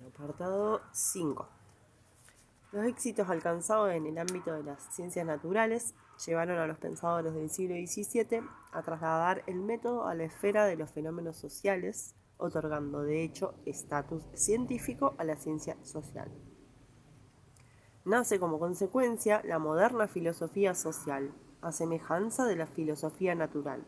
Apartado 5. Los éxitos alcanzados en el ámbito de las ciencias naturales llevaron a los pensadores del siglo XVII a trasladar el método a la esfera de los fenómenos sociales, otorgando de hecho estatus científico a la ciencia social. Nace como consecuencia la moderna filosofía social, a semejanza de la filosofía natural.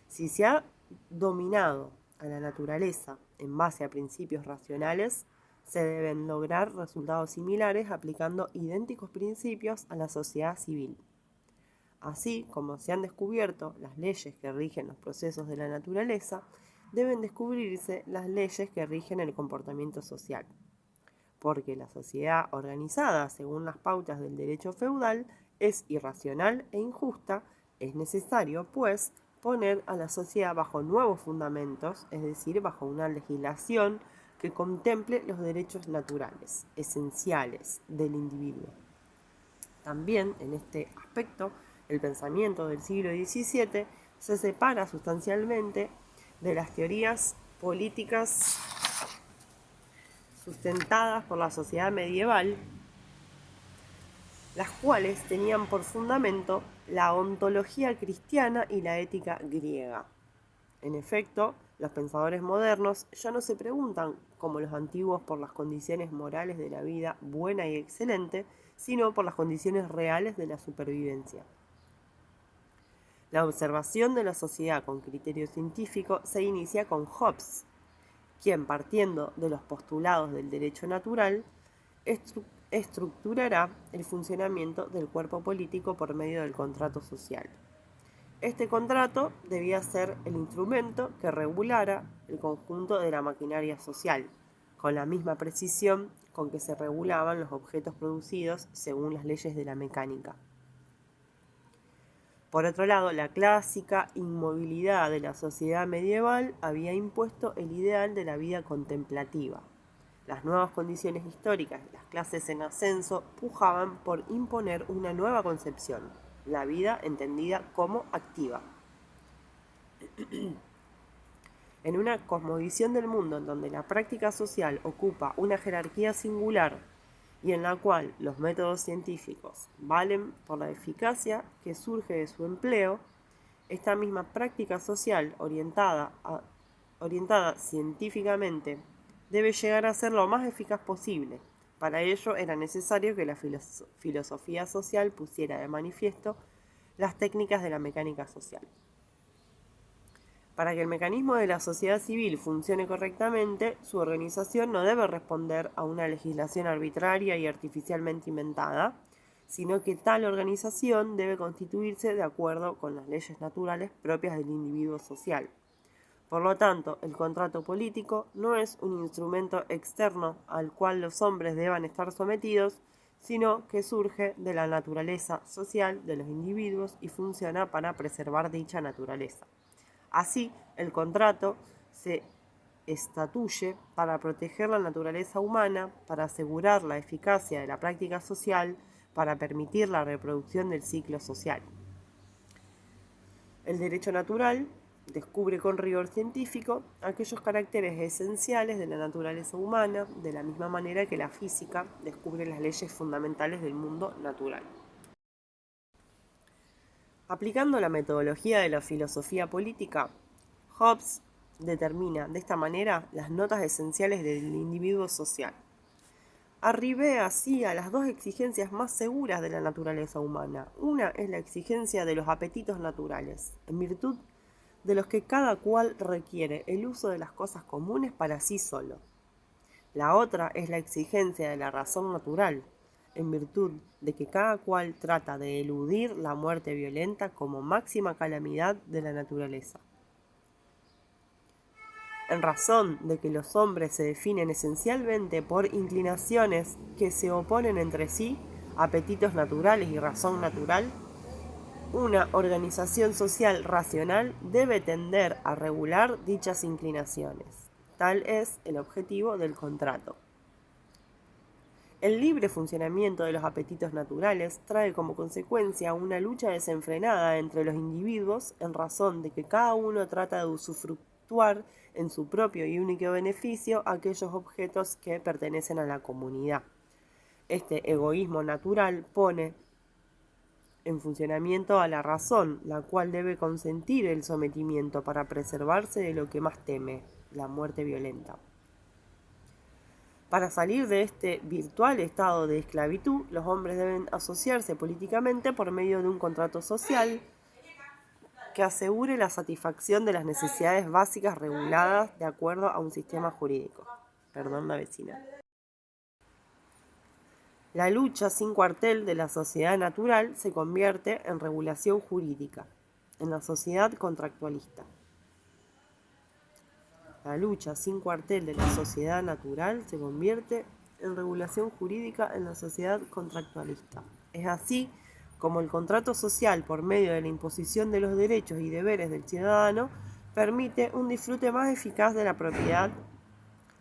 Si se ha dominado a la naturaleza en base a principios racionales, se deben lograr resultados similares aplicando idénticos principios a la sociedad civil. Así como se han descubierto las leyes que rigen los procesos de la naturaleza, deben descubrirse las leyes que rigen el comportamiento social. Porque la sociedad organizada según las pautas del derecho feudal es irracional e injusta, es necesario, pues, poner a la sociedad bajo nuevos fundamentos, es decir, bajo una legislación que contemple los derechos naturales, esenciales del individuo. También, en este aspecto, el pensamiento del siglo XVII se separa sustancialmente de las teorías políticas sustentadas por la sociedad medieval, las cuales tenían por fundamento la ontología cristiana y la ética griega. En efecto, los pensadores modernos ya no se preguntan, como los antiguos, por las condiciones morales de la vida buena y excelente, sino por las condiciones reales de la supervivencia. La observación de la sociedad con criterio científico se inicia con Hobbes, quien, partiendo de los postulados del derecho natural, estructurará el funcionamiento del cuerpo político por medio del contrato social. Este contrato debía ser el instrumento que regulara el conjunto de la maquinaria social, con la misma precisión con que se regulaban los objetos producidos según las leyes de la mecánica. Por otro lado, la clásica inmovilidad de la sociedad medieval había impuesto el ideal de la vida contemplativa. Las nuevas condiciones históricas de las clases en ascenso pujaban por imponer una nueva concepción, la vida entendida como activa. En una cosmovisión del mundo en donde la práctica social ocupa una jerarquía singular y en la cual los métodos científicos valen por la eficacia que surge de su empleo, esta misma práctica social orientada científicamente debe llegar a ser lo más eficaz posible. Para ello era necesario que la filosofía social pusiera de manifiesto las técnicas de la mecánica social. Para que el mecanismo de la sociedad civil funcione correctamente, su organización no debe responder a una legislación arbitraria y artificialmente inventada, sino que tal organización debe constituirse de acuerdo con las leyes naturales propias del individuo social. Por lo tanto, el contrato político no es un instrumento externo al cual los hombres deban estar sometidos, sino que surge de la naturaleza social de los individuos y funciona para preservar dicha naturaleza. Así, el contrato se estatuye para proteger la naturaleza humana, para asegurar la eficacia de la práctica social, para permitir la reproducción del ciclo social. El derecho natural descubre con rigor científico aquellos caracteres esenciales de la naturaleza humana, de la misma manera que la física descubre las leyes fundamentales del mundo natural. Aplicando la metodología de la filosofía política, Hobbes determina de esta manera las notas esenciales del individuo social. Arribé así a las dos exigencias más seguras de la naturaleza humana. Una es la exigencia de los apetitos naturales, en virtud de los que cada cual requiere el uso de las cosas comunes para sí solo. La otra es la exigencia de la razón natural, en virtud de que cada cual trata de eludir la muerte violenta como máxima calamidad de la naturaleza. En razón de que los hombres se definen esencialmente por inclinaciones que se oponen entre sí, apetitos naturales y razón natural, una organización social racional debe tender a regular dichas inclinaciones. Tal es el objetivo del contrato. El libre funcionamiento de los apetitos naturales trae como consecuencia una lucha desenfrenada entre los individuos en razón de que cada uno trata de efectuar en su propio y único beneficio aquellos objetos que pertenecen a la comunidad. Este egoísmo natural pone en funcionamiento a la razón, la cual debe consentir el sometimiento para preservarse de lo que más teme, la muerte violenta. Para salir de este virtual estado de esclavitud, los hombres deben asociarse políticamente por medio de un contrato social que asegure la satisfacción de las necesidades básicas reguladas de acuerdo a un sistema jurídico. Perdón, la vecina. La lucha sin cuartel de la sociedad natural se convierte en regulación jurídica, en la sociedad contractualista. La lucha sin cuartel de la sociedad natural se convierte en regulación jurídica en la sociedad contractualista. Es así como el contrato social, por medio de la imposición de los derechos y deberes del ciudadano, permite un disfrute más eficaz de la propiedad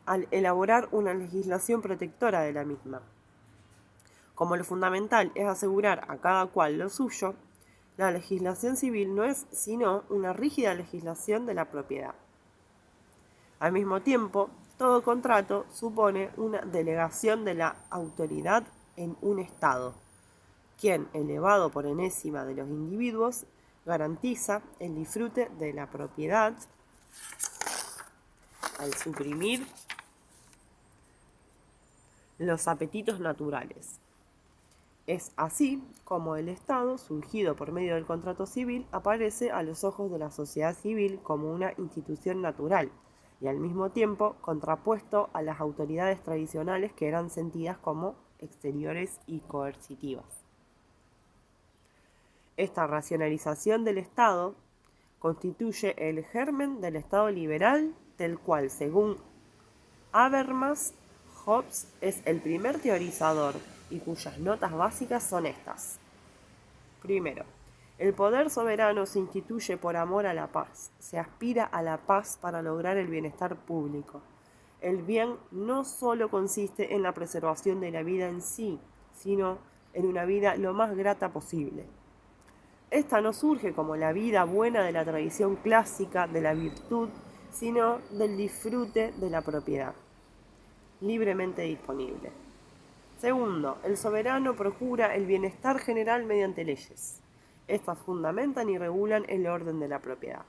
al elaborar una legislación protectora de la misma. Como lo fundamental es asegurar a cada cual lo suyo, la legislación civil no es sino una rígida legislación de la propiedad. Al mismo tiempo, todo contrato supone una delegación de la autoridad en un Estado, quien, elevado por enésima de los individuos, garantiza el disfrute de la propiedad al suprimir los apetitos naturales. Es así como el Estado, surgido por medio del contrato civil, aparece a los ojos de la sociedad civil como una institución natural y al mismo tiempo contrapuesto a las autoridades tradicionales que eran sentidas como exteriores y coercitivas. Esta racionalización del Estado constituye el germen del Estado liberal, del cual, según Habermas, Hobbes es el primer teorizador y cuyas notas básicas son estas. Primero, el poder soberano se instituye por amor a la paz. Se aspira a la paz para lograr el bienestar público. El bien no solo consiste en la preservación de la vida en sí, sino en una vida lo más grata posible. Esta no surge como la vida buena de la tradición clásica de la virtud, sino del disfrute de la propiedad, libremente disponible. Segundo, el soberano procura el bienestar general mediante leyes. Estas fundamentan y regulan el orden de la propiedad.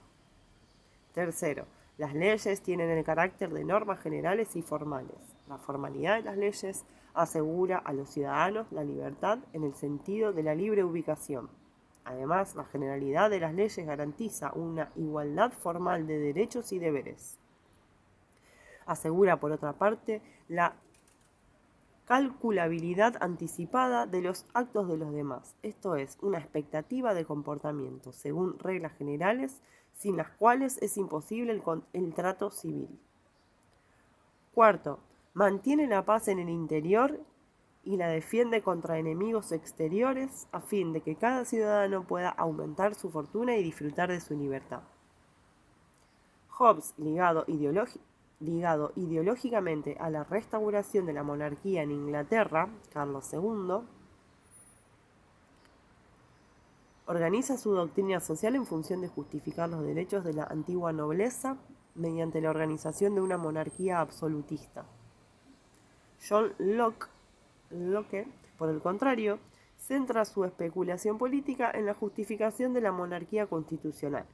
Tercero, las leyes tienen el carácter de normas generales y formales. La formalidad de las leyes asegura a los ciudadanos la libertad en el sentido de la libre ubicación. Además, la generalidad de las leyes garantiza una igualdad formal de derechos y deberes. Asegura, por otra parte, la calculabilidad anticipada de los actos de los demás, esto es, una expectativa de comportamiento, según reglas generales, sin las cuales es imposible el trato civil. Cuarto, mantiene la paz en el interior y la defiende contra enemigos exteriores a fin de que cada ciudadano pueda aumentar su fortuna y disfrutar de su libertad. Hobbes, ligado ideológicamente a la restauración de la monarquía en Inglaterra, Carlos II, organiza su doctrina social en función de justificar los derechos de la antigua nobleza mediante la organización de una monarquía absolutista. John Locke, por el contrario, centra su especulación política en la justificación de la monarquía constitucional.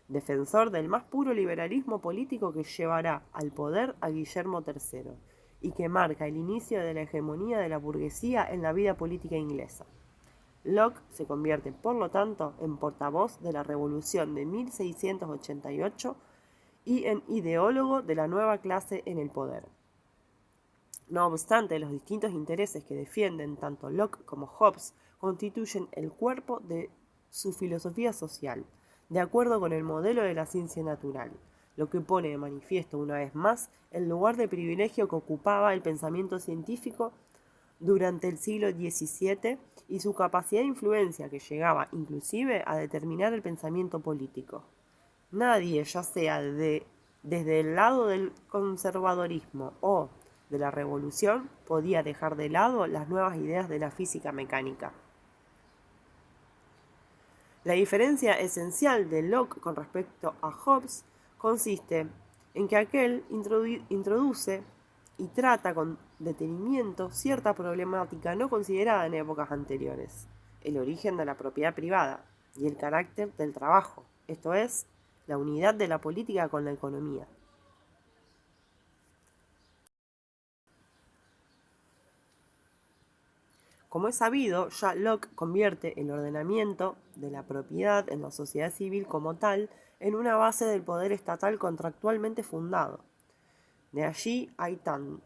Defensor del más puro liberalismo político que llevará al poder a Guillermo III y que marca el inicio de la hegemonía de la burguesía en la vida política inglesa. Locke se convierte, por lo tanto, en portavoz de la Revolución de 1688 y en ideólogo de la nueva clase en el poder. No obstante, los distintos intereses que defienden tanto Locke como Hobbes constituyen el cuerpo de su filosofía social, de acuerdo con el modelo de la ciencia natural, lo que pone de manifiesto una vez más el lugar de privilegio que ocupaba el pensamiento científico durante el siglo XVII y su capacidad de influencia que llegaba inclusive a determinar el pensamiento político. Nadie, ya sea desde el lado del conservadorismo o de la revolución, podía dejar de lado las nuevas ideas de la física mecánica. La diferencia esencial de Locke con respecto a Hobbes consiste en que aquel introduce y trata con detenimiento cierta problemática no considerada en épocas anteriores, el origen de la propiedad privada y el carácter del trabajo, esto es, la unidad de la política con la economía. Como es sabido, ya Locke convierte el ordenamiento de la propiedad en la sociedad civil como tal en una base del poder estatal contractualmente fundado. De allí hay tan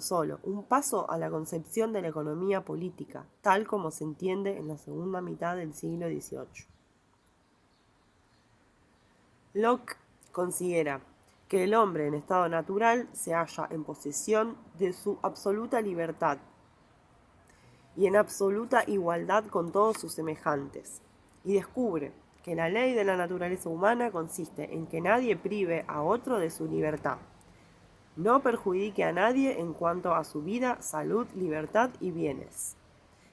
solo un paso a la concepción de la economía política, tal como se entiende en la segunda mitad del siglo XVIII. Locke considera que el hombre en estado natural se halla en posesión de su absoluta libertad y en absoluta igualdad con todos sus semejantes, y descubre que la ley de la naturaleza humana consiste en que nadie prive a otro de su libertad, no perjudique a nadie en cuanto a su vida, salud, libertad y bienes.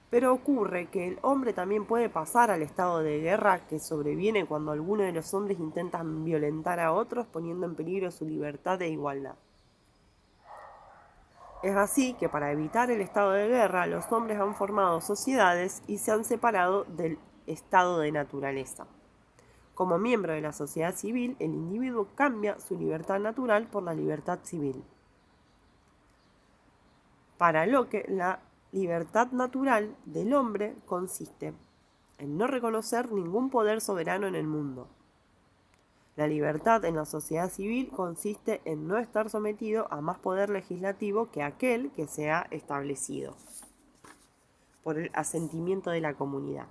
Pero ocurre que el hombre también puede pasar al estado de guerra que sobreviene cuando algunos de los hombres intentan violentar a otros poniendo en peligro su libertad e igualdad. Es así que para evitar el estado de guerra, los hombres han formado sociedades y se han separado del estado de naturaleza. Como miembro de la sociedad civil, el individuo cambia su libertad natural por la libertad civil. Para Locke, la libertad natural del hombre consiste en no reconocer ningún poder soberano en el mundo. La libertad en la sociedad civil consiste en no estar sometido a más poder legislativo que aquel que se ha establecido por el asentimiento de la comunidad.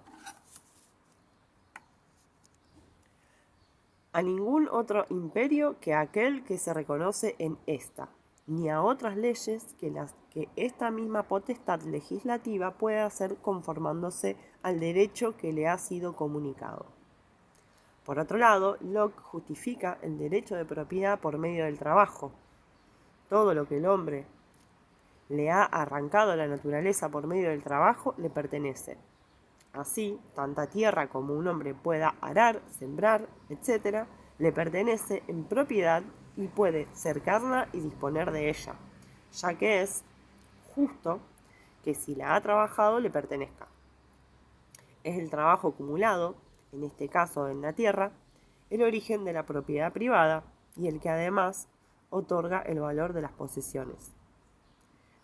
A ningún otro imperio que aquel que se reconoce en esta, ni a otras leyes que las que esta misma potestad legislativa puede hacer conformándose al derecho que le ha sido comunicado. Por otro lado, Locke justifica el derecho de propiedad por medio del trabajo. Todo lo que el hombre le ha arrancado a la naturaleza por medio del trabajo le pertenece. Así, tanta tierra como un hombre pueda arar, sembrar, etc., le pertenece en propiedad y puede cercarla y disponer de ella, ya que es justo que si la ha trabajado le pertenezca. Es el trabajo acumulado, en este caso en la tierra, el origen de la propiedad privada y el que además otorga el valor de las posesiones.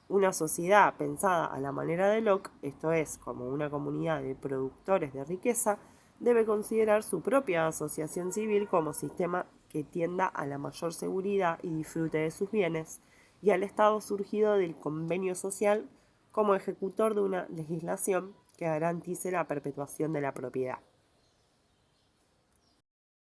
Una sociedad pensada a la manera de Locke, esto es, como una comunidad de productores de riqueza, debe considerar su propia asociación civil como sistema que tienda a la mayor seguridad y disfrute de sus bienes, y al Estado surgido del convenio social como ejecutor de una legislación que garantice la perpetuación de la propiedad.